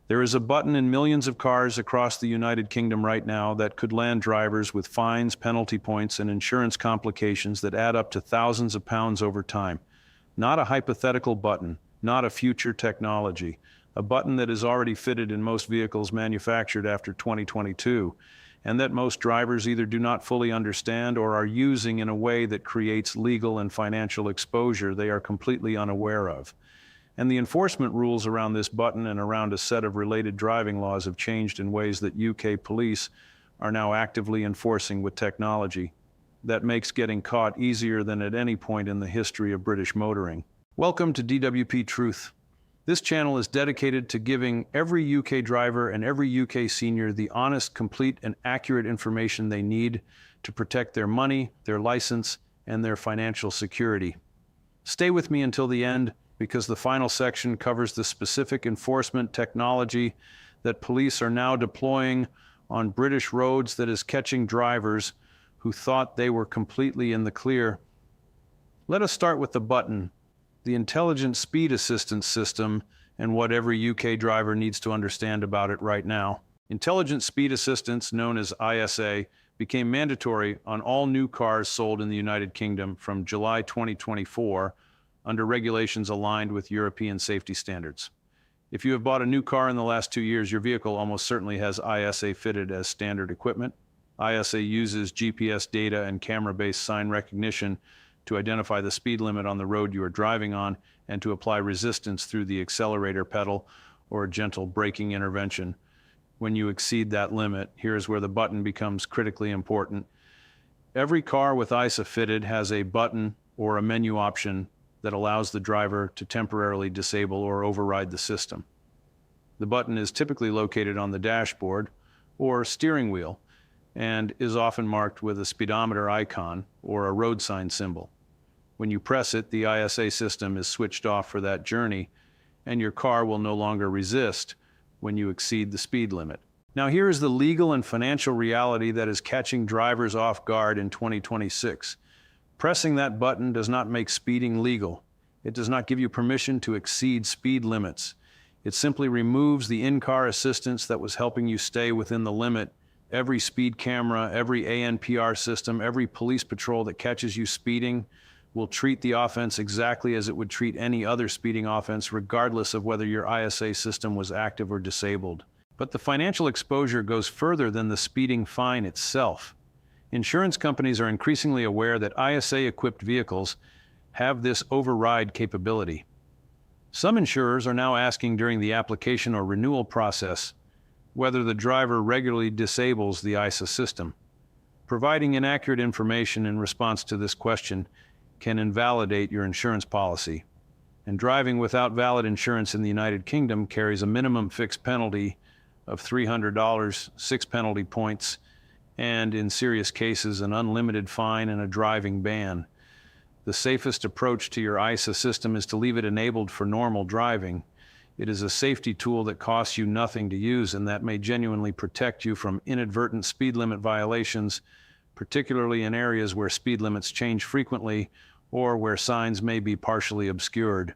There is a button in millions of cars across the United Kingdom right now that could land drivers with fines, penalty points, and insurance complications that add up to thousands of pounds over time. Not a hypothetical button, not a future technology, a button that is already fitted in most vehicles manufactured after 2022, and that most drivers either do not fully understand or are using in a way that creates legal and financial exposure they are completely unaware of. And the enforcement rules around this button and around a set of related driving laws have changed in ways that UK police are now actively enforcing with technology. That makes getting caught easier than at any point in the history of British motoring. Welcome to DWP Truth. This channel is dedicated to giving every UK driver and every UK senior the honest, complete, and accurate information they need to protect their money, their license, and their financial security. Stay with me until the end, because the final section covers the specific enforcement technology that police are now deploying on British roads that is catching drivers who thought they were completely in the clear. Let us start with the button, the Intelligent Speed Assistance System, and what every UK driver needs to understand about it right now. Intelligent Speed Assistance, known as ISA, became mandatory on all new cars sold in the United Kingdom from July 2024, under regulations aligned with European safety standards. If you have bought a new car in the last 2 years, your vehicle almost certainly has ISA fitted as standard equipment. ISA uses GPS data and camera-based sign recognition to identify the speed limit on the road you are driving on and to apply resistance through the accelerator pedal or a gentle braking intervention. When you exceed that limit, here's where the button becomes critically important. Every car with ISA fitted has a button or a menu option that allows the driver to temporarily disable or override the system. The button is typically located on the dashboard or steering wheel and is often marked with a speedometer icon or a road sign symbol. When you press it, the ISA system is switched off for that journey, and your car will no longer resist when you exceed the speed limit. Now, here is the legal and financial reality that is catching drivers off guard in 2026. Pressing that button does not make speeding legal. It does not give you permission to exceed speed limits. It simply removes the in-car assistance that was helping you stay within the limit. Every speed camera, every ANPR system, every police patrol that catches you speeding will treat the offense exactly as it would treat any other speeding offense, regardless of whether your ISA system was active or disabled. But the financial exposure goes further than the speeding fine itself. Insurance companies are increasingly aware that ISA-equipped vehicles have this override capability. Some insurers are now asking during the application or renewal process whether the driver regularly disables the ISA system. Providing inaccurate information in response to this question can invalidate your insurance policy. And driving without valid insurance in the United Kingdom carries a minimum fixed penalty of $300, 6 penalty points, and in serious cases, an unlimited fine and a driving ban. The safest approach to your ISA system is to leave it enabled for normal driving. It is a safety tool that costs you nothing to use and that may genuinely protect you from inadvertent speed limit violations, particularly in areas where speed limits change frequently or where signs may be partially obscured.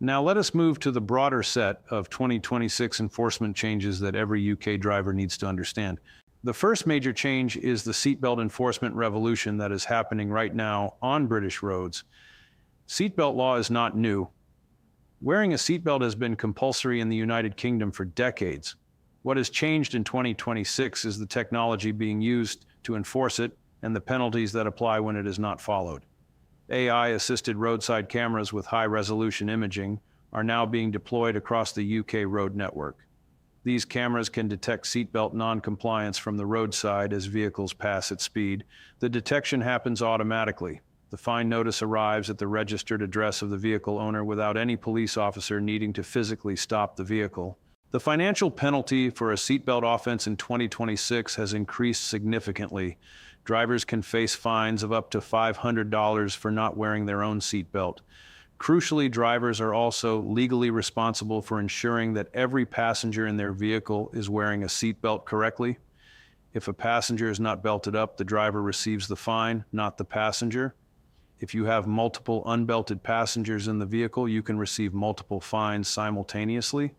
Now let us move to the broader set of 2026 enforcement changes that every UK driver needs to understand. The first major change is the seatbelt enforcement revolution that is happening right now on British roads. Seatbelt law is not new. Wearing a seatbelt has been compulsory in the United Kingdom for decades. What has changed in 2026 is the technology being used to enforce it and the penalties that apply when it is not followed. AI-assisted roadside cameras with high-resolution imaging are now being deployed across the UK road network. These cameras can detect seatbelt non-compliance from the roadside as vehicles pass at speed. The detection happens automatically. The fine notice arrives at the registered address of the vehicle owner without any police officer needing to physically stop the vehicle. The financial penalty for a seatbelt offense in 2026 has increased significantly. Drivers can face fines of up to $500 for not wearing their own seatbelt. Crucially, drivers are also legally responsible for ensuring that every passenger in their vehicle is wearing a seatbelt correctly. If a passenger is not belted up, the driver receives the fine, not the passenger. If you have multiple unbelted passengers in the vehicle, you can receive multiple fines simultaneously.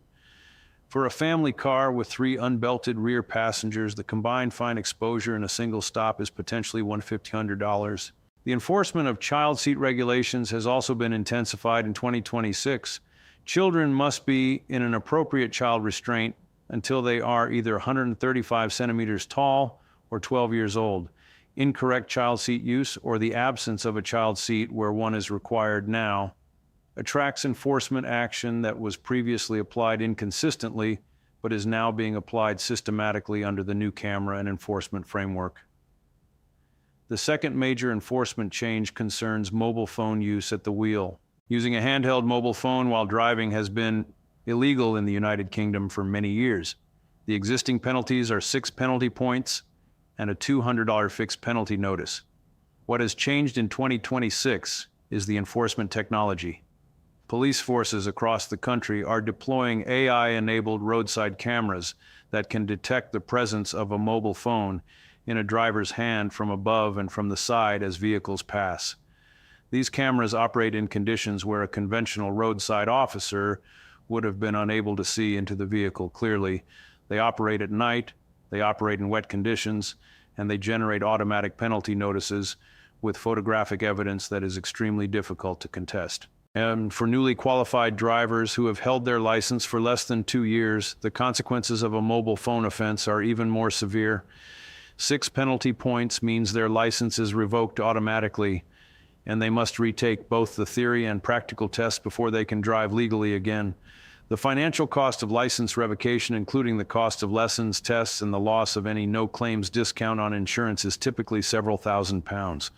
For a family car with 3 unbelted rear passengers, the combined fine exposure in a single stop is potentially $1,500. The enforcement of child seat regulations has also been intensified in 2026. Children must be in an appropriate child restraint until they are either 135 centimeters tall or 12 years old. Incorrect child seat use or the absence of a child seat where one is required now attracts enforcement action that was previously applied inconsistently, but is now being applied systematically under the new camera and enforcement framework. The second major enforcement change concerns mobile phone use at the wheel. Using a handheld mobile phone while driving has been illegal in the United Kingdom for many years. The existing penalties are 6 penalty points and a $200 fixed penalty notice. What has changed in 2026 is the enforcement technology. Police forces across the country are deploying AI-enabled roadside cameras that can detect the presence of a mobile phone in a driver's hand from above and from the side as vehicles pass. These cameras operate in conditions where a conventional roadside officer would have been unable to see into the vehicle clearly. They operate at night, they operate in wet conditions, and they generate automatic penalty notices with photographic evidence that is extremely difficult to contest. And for newly qualified drivers who have held their license for less than 2 years, the consequences of a mobile phone offense are even more severe. 6 penalty points means their license is revoked automatically, and they must retake both the theory and practical tests before they can drive legally again. The financial cost of license revocation, including the cost of lessons, tests, and the loss of any no-claims discount on insurance, is typically several £1,000s.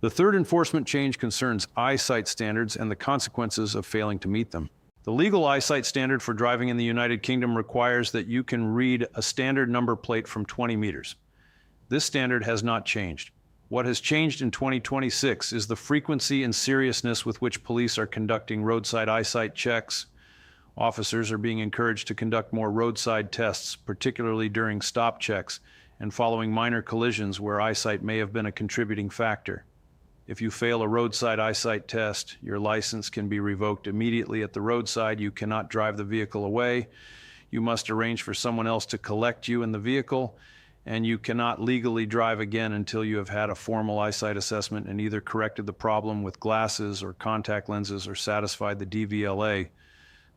The third enforcement change concerns eyesight standards and the consequences of failing to meet them. The legal eyesight standard for driving in the United Kingdom requires that you can read a standard number plate from 20 meters. This standard has not changed. What has changed in 2026 is the frequency and seriousness with which police are conducting roadside eyesight checks. Officers are being encouraged to conduct more roadside tests, particularly during stop checks and following minor collisions where eyesight may have been a contributing factor. If you fail a roadside eyesight test, your license can be revoked immediately at the roadside. You cannot drive the vehicle away. You must arrange for someone else to collect you in the vehicle, and you cannot legally drive again until you have had a formal eyesight assessment and either corrected the problem with glasses or contact lenses or satisfied the DVLA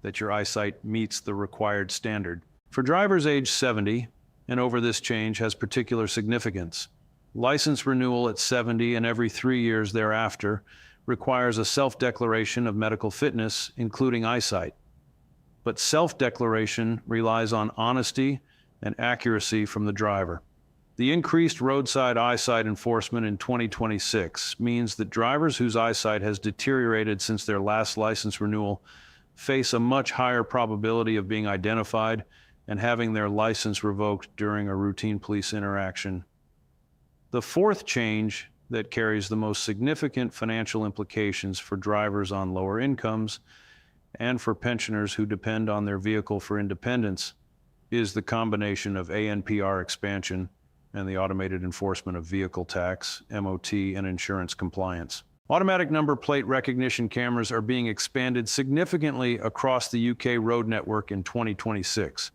that your eyesight meets the required standard. For drivers age 70 and over, this change has particular significance. License renewal at 70 and every 3 years thereafter requires a self-declaration of medical fitness, including eyesight. But self-declaration relies on honesty and accuracy from the driver. The increased roadside eyesight enforcement in 2026 means that drivers whose eyesight has deteriorated since their last license renewal face a much higher probability of being identified and having their license revoked during a routine police interaction. The fourth change that carries the most significant financial implications for drivers on lower incomes and for pensioners who depend on their vehicle for independence is the combination of ANPR expansion and the automated enforcement of vehicle tax, MOT, and insurance compliance. Automatic number plate recognition cameras are being expanded significantly across the UK road network in 2026.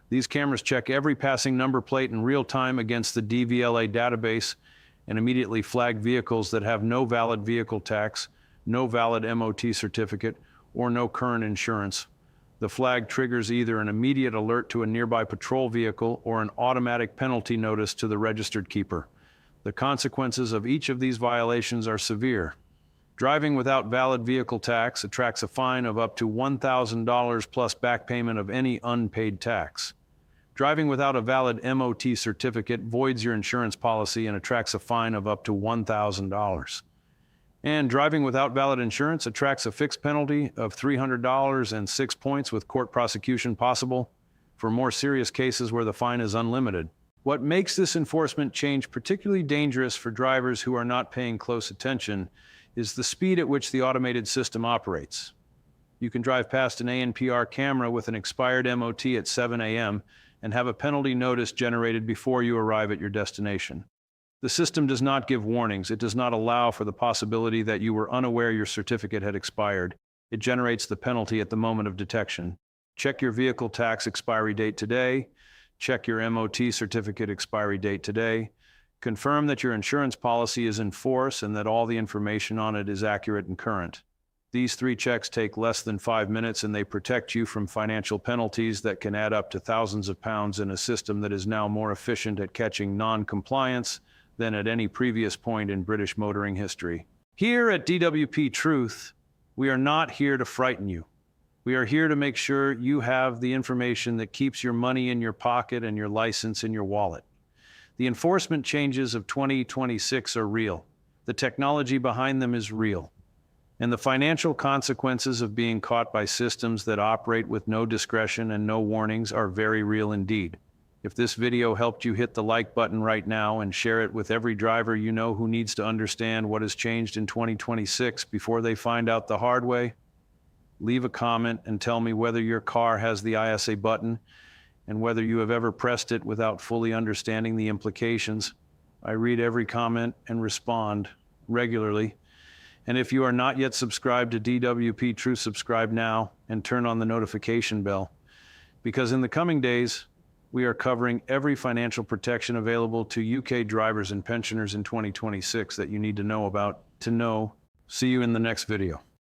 These cameras check every passing number plate in real time against the DVLA database and immediately flag vehicles that have no valid vehicle tax, no valid MOT certificate, or no current insurance. The flag triggers either an immediate alert to a nearby patrol vehicle or an automatic penalty notice to the registered keeper. The consequences of each of these violations are severe. Driving without valid vehicle tax attracts a fine of up to $1,000 plus back payment of any unpaid tax. Driving without a valid MOT certificate voids your insurance policy and attracts a fine of up to $1,000. And driving without valid insurance attracts a fixed penalty of $300 and 6 points with court prosecution possible for more serious cases where the fine is unlimited. What makes this enforcement change particularly dangerous for drivers who are not paying close attention is the speed at which the automated system operates. You can drive past an ANPR camera with an expired MOT at 7 a.m. and have a penalty notice generated before you arrive at your destination. The system does not give warnings. It does not allow for the possibility that you were unaware your certificate had expired. It generates the penalty at the moment of detection. Check your vehicle tax expiry date today. Check your MOT certificate expiry date today. Confirm that your insurance policy is in force and that all the information on it is accurate and current. These 3 checks take less than 5 minutes, and they protect you from financial penalties that can add up to thousands of pounds in a system that is now more efficient at catching non-compliance than at any previous point in British motoring history. Here at DWP Truth, we are not here to frighten you. We are here to make sure you have the information that keeps your money in your pocket and your license in your wallet. The enforcement changes of 2026 are real. The technology behind them is real. And the financial consequences of being caught by systems that operate with no discretion and no warnings are very real indeed. If this video helped you, hit the like button right now and share it with every driver you know who needs to understand what has changed in 2026 before they find out the hard way. Leave a comment and tell me whether your car has the ISA button and whether you have ever pressed it without fully understanding the implications. I read every comment and respond regularly. And if you are not yet subscribed to DWP Truth, subscribe now and turn on the notification bell. Because in the coming days, we are covering every financial protection available to UK drivers and pensioners in 2026 that you need to know about. See you in the next video.